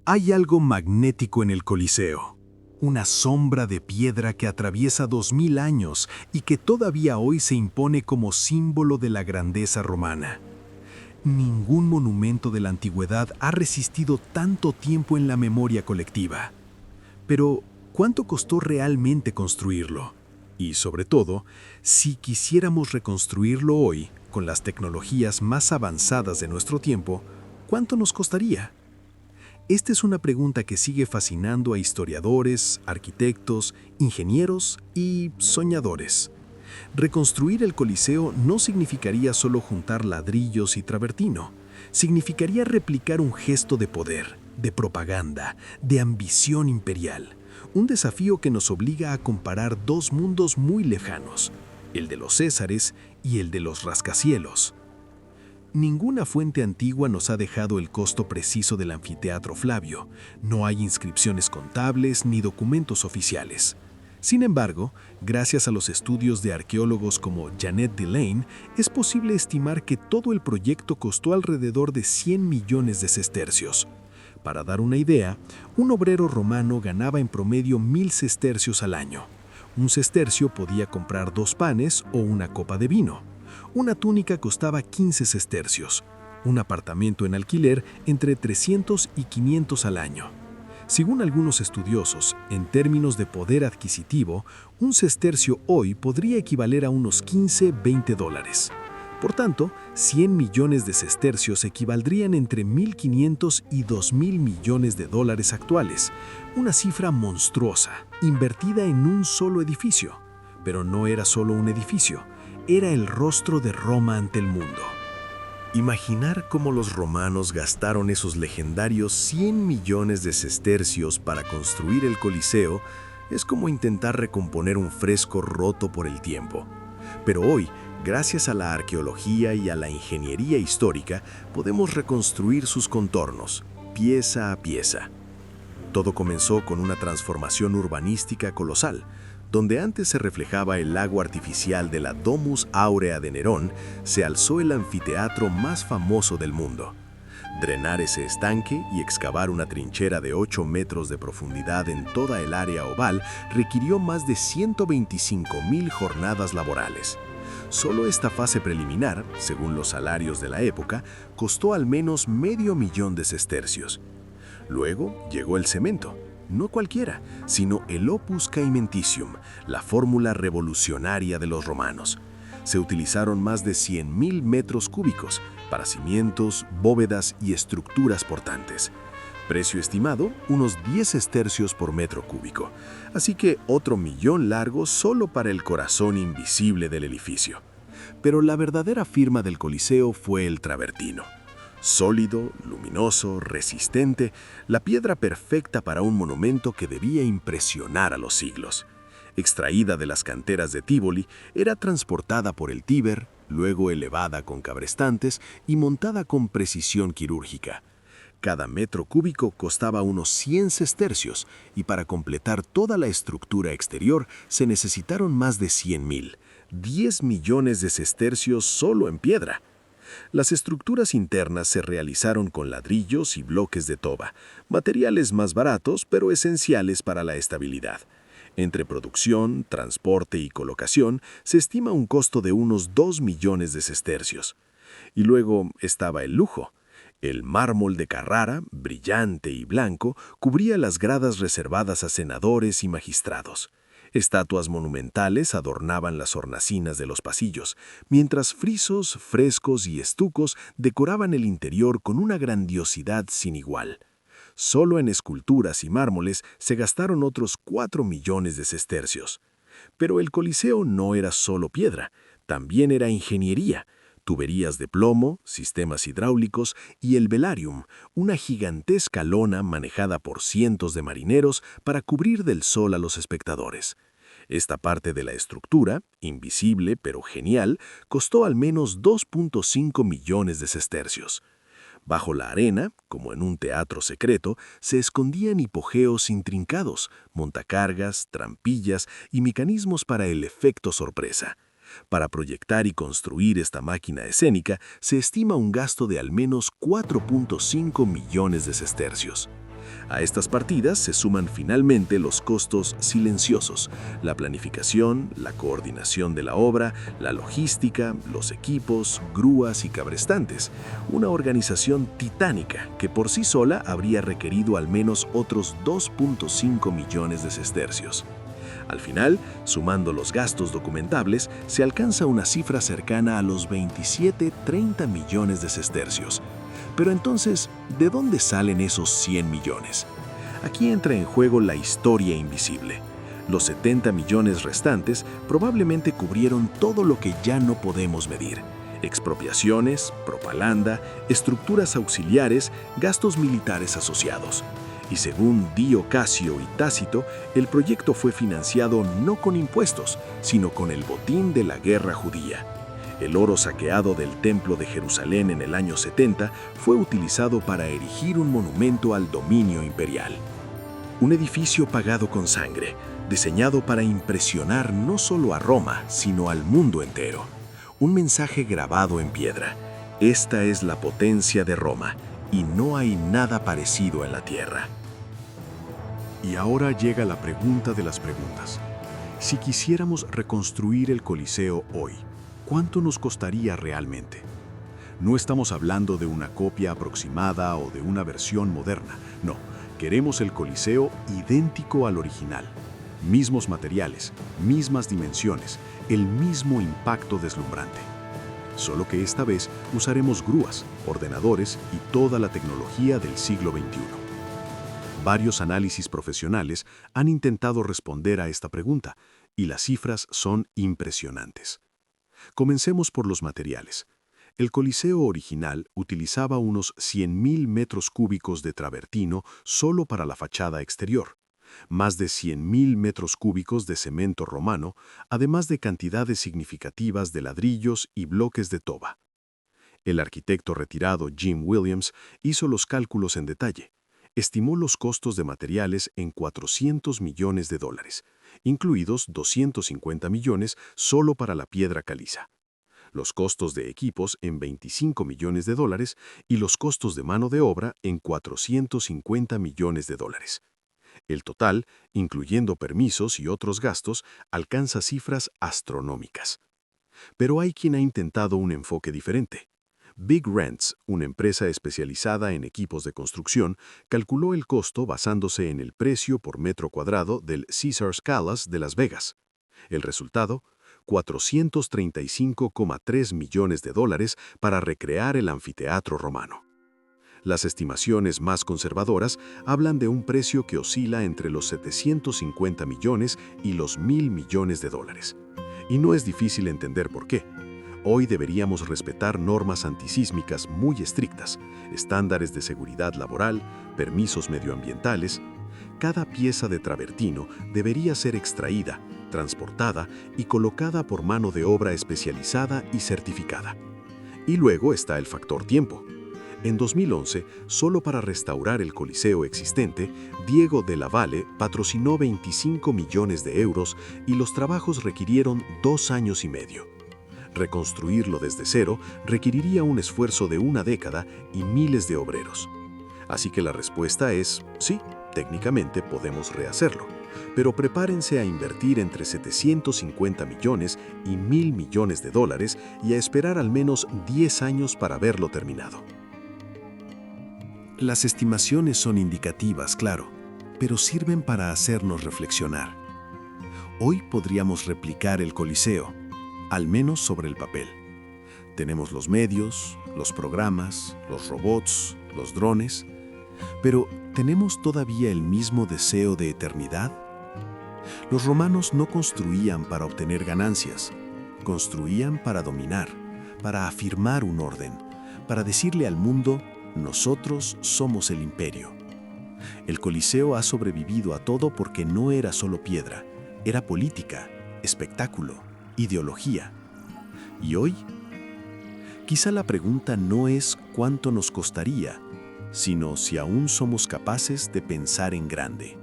Hay algo magnético en el Coliseo, una sombra de piedra que atraviesa 2000 años y que todavía hoy se impone como símbolo de la grandeza romana. Ningún monumento de la antigüedad ha resistido tanto tiempo en la memoria colectiva. Pero, ¿cuánto costó realmente construirlo? Y, sobre todo, si quisiéramos reconstruirlo hoy, con las tecnologías más avanzadas de nuestro tiempo, ¿cuánto nos costaría? Esta es una pregunta que sigue fascinando a historiadores, arquitectos, ingenieros y soñadores. Reconstruir el Coliseo no significaría solo juntar ladrillos y travertino. Significaría replicar un gesto de poder, de propaganda, de ambición imperial. Un desafío que nos obliga a comparar dos mundos muy lejanos, el de los Césares y el de los rascacielos. Ninguna fuente antigua nos ha dejado el costo preciso del anfiteatro Flavio. No hay inscripciones contables ni documentos oficiales. Sin embargo, gracias a los estudios de arqueólogos como Janet Delane, es posible estimar que todo el proyecto costó alrededor de 100 millones de sestercios. Para dar una idea, un obrero romano ganaba en promedio 1000 sestercios al año. Un sestercio podía comprar 2 panes o una copa de vino. Una túnica costaba 15 sestercios. Un apartamento en alquiler entre 300 y 500 al año. Según algunos estudiosos, en términos de poder adquisitivo, un sestercio hoy podría equivaler a unos 15-20 dólares. Por tanto, 100 millones de sestercios equivaldrían entre 1.500 y 2.000 millones de dólares actuales, una cifra monstruosa, invertida en un solo edificio. Pero no era solo un edificio, era el rostro de Roma ante el mundo. Imaginar cómo los romanos gastaron esos legendarios 100 millones de sestercios para construir el Coliseo es como intentar recomponer un fresco roto por el tiempo. Pero hoy, gracias a la arqueología y a la ingeniería histórica, podemos reconstruir sus contornos, pieza a pieza. Todo comenzó con una transformación urbanística colosal. Donde antes se reflejaba el lago artificial de la Domus Aurea de Nerón, se alzó el anfiteatro más famoso del mundo. Drenar ese estanque y excavar una trinchera de 8 metros de profundidad en toda el área oval requirió más de 125.000 jornadas laborales. Solo esta fase preliminar, según los salarios de la época, costó al menos $500,000 de sestercios. Luego llegó el cemento. No cualquiera, sino el opus caementicium, la fórmula revolucionaria de los romanos. Se utilizaron más de 100.000 metros cúbicos para cimientos, bóvedas y estructuras portantes. Precio estimado, unos 10 sestercios por metro cúbico. Así que otro millón largo solo para el corazón invisible del edificio. Pero la verdadera firma del Coliseo fue el travertino. Sólido, luminoso, resistente, la piedra perfecta para un monumento que debía impresionar a los siglos. Extraída de las canteras de Tívoli, era transportada por el Tíber, luego elevada con cabrestantes y montada con precisión quirúrgica. Cada metro cúbico costaba unos 100 sestercios y para completar toda la estructura exterior se necesitaron más de 100.000, 10 millones de sestercios solo en piedra. Las estructuras internas se realizaron con ladrillos y bloques de toba, materiales más baratos pero esenciales para la estabilidad. Entre producción, transporte y colocación se estima un costo de unos 2 millones de sestercios. Y luego estaba el lujo. El mármol de Carrara, brillante y blanco, cubría las gradas reservadas a senadores y magistrados. Estatuas monumentales adornaban las hornacinas de los pasillos, mientras frisos, frescos y estucos decoraban el interior con una grandiosidad sin igual. Solo en esculturas y mármoles se gastaron otros 4 millones de sestercios. Pero el Coliseo no era solo piedra, también era ingeniería. Tuberías de plomo, sistemas hidráulicos y el velarium, una gigantesca lona manejada por cientos de marineros para cubrir del sol a los espectadores. Esta parte de la estructura, invisible pero genial, costó al menos 2.5 millones de sestercios. Bajo la arena, como en un teatro secreto, se escondían hipogeos intrincados, montacargas, trampillas y mecanismos para el efecto sorpresa. Para proyectar y construir esta máquina escénica se estima un gasto de al menos 4.5 millones de sestercios. A estas partidas se suman finalmente los costos silenciosos, la planificación, la coordinación de la obra, la logística, los equipos, grúas y cabrestantes, una organización titánica que por sí sola habría requerido al menos otros 2.5 millones de sestercios. Al final, sumando los gastos documentables, se alcanza una cifra cercana a los 27-30 millones de sestercios. Pero entonces, ¿de dónde salen esos 100 millones? Aquí entra en juego la historia invisible. Los 70 millones restantes probablemente cubrieron todo lo que ya no podemos medir: expropiaciones, propaganda, estructuras auxiliares, gastos militares asociados. Y según Dio Casio y Tácito, el proyecto fue financiado no con impuestos, sino con el botín de la guerra judía. El oro saqueado del Templo de Jerusalén en el año 70 fue utilizado para erigir un monumento al dominio imperial. Un edificio pagado con sangre, diseñado para impresionar no solo a Roma, sino al mundo entero. Un mensaje grabado en piedra: esta es la potencia de Roma, y no hay nada parecido en la tierra. Y ahora llega la pregunta de las preguntas. Si quisiéramos reconstruir el Coliseo hoy, ¿cuánto nos costaría realmente? No estamos hablando de una copia aproximada o de una versión moderna. No, queremos el Coliseo idéntico al original. Mismos materiales, mismas dimensiones, el mismo impacto deslumbrante. Solo que esta vez usaremos grúas, ordenadores y toda la tecnología del siglo XXI. Varios análisis profesionales han intentado responder a esta pregunta, y las cifras son impresionantes. Comencemos por los materiales. El Coliseo original utilizaba unos 100.000 metros cúbicos de travertino solo para la fachada exterior, más de 100.000 metros cúbicos de cemento romano, además de cantidades significativas de ladrillos y bloques de toba. El arquitecto retirado Jim Williams hizo los cálculos en detalle. Estimó los costos de materiales en $400 millones, incluidos 250 millones solo para la piedra caliza. Los costos de equipos en $25 millones y los costos de mano de obra en $450 millones. El total, incluyendo permisos y otros gastos, alcanza cifras astronómicas. Pero hay quien ha intentado un enfoque diferente. Big Rents, una empresa especializada en equipos de construcción, calculó el costo basándose en el precio por metro cuadrado del Caesars Palace de Las Vegas. El resultado: $435,3 millones para recrear el anfiteatro romano. Las estimaciones más conservadoras hablan de un precio que oscila entre los 750 millones y los 1.000 millones. Y no es difícil entender por qué. Hoy deberíamos respetar normas antisísmicas muy estrictas, estándares de seguridad laboral, permisos medioambientales. Cada pieza de travertino debería ser extraída, transportada y colocada por mano de obra especializada y certificada. Y luego está el factor tiempo. En 2011, solo para restaurar el Coliseo existente, Diego Della Valle patrocinó 25 millones de euros y los trabajos requirieron 2 años y medio. Reconstruirlo desde cero requeriría un esfuerzo de una década y miles de obreros. Así que la respuesta es: sí, técnicamente podemos rehacerlo, pero prepárense a invertir entre 750 millones y 1.000 millones y a esperar al menos 10 años para verlo terminado. Las estimaciones son indicativas, claro, pero sirven para hacernos reflexionar. Hoy podríamos replicar el Coliseo, al menos sobre el papel. Tenemos los medios, los programas, los robots, los drones, pero ¿tenemos todavía el mismo deseo de eternidad? Los romanos no construían para obtener ganancias, construían para dominar, para afirmar un orden, para decirle al mundo: nosotros somos el imperio. El Coliseo ha sobrevivido a todo porque no era solo piedra, era política, espectáculo, ideología. ¿Y hoy? Quizá la pregunta no es cuánto nos costaría, sino si aún somos capaces de pensar en grande.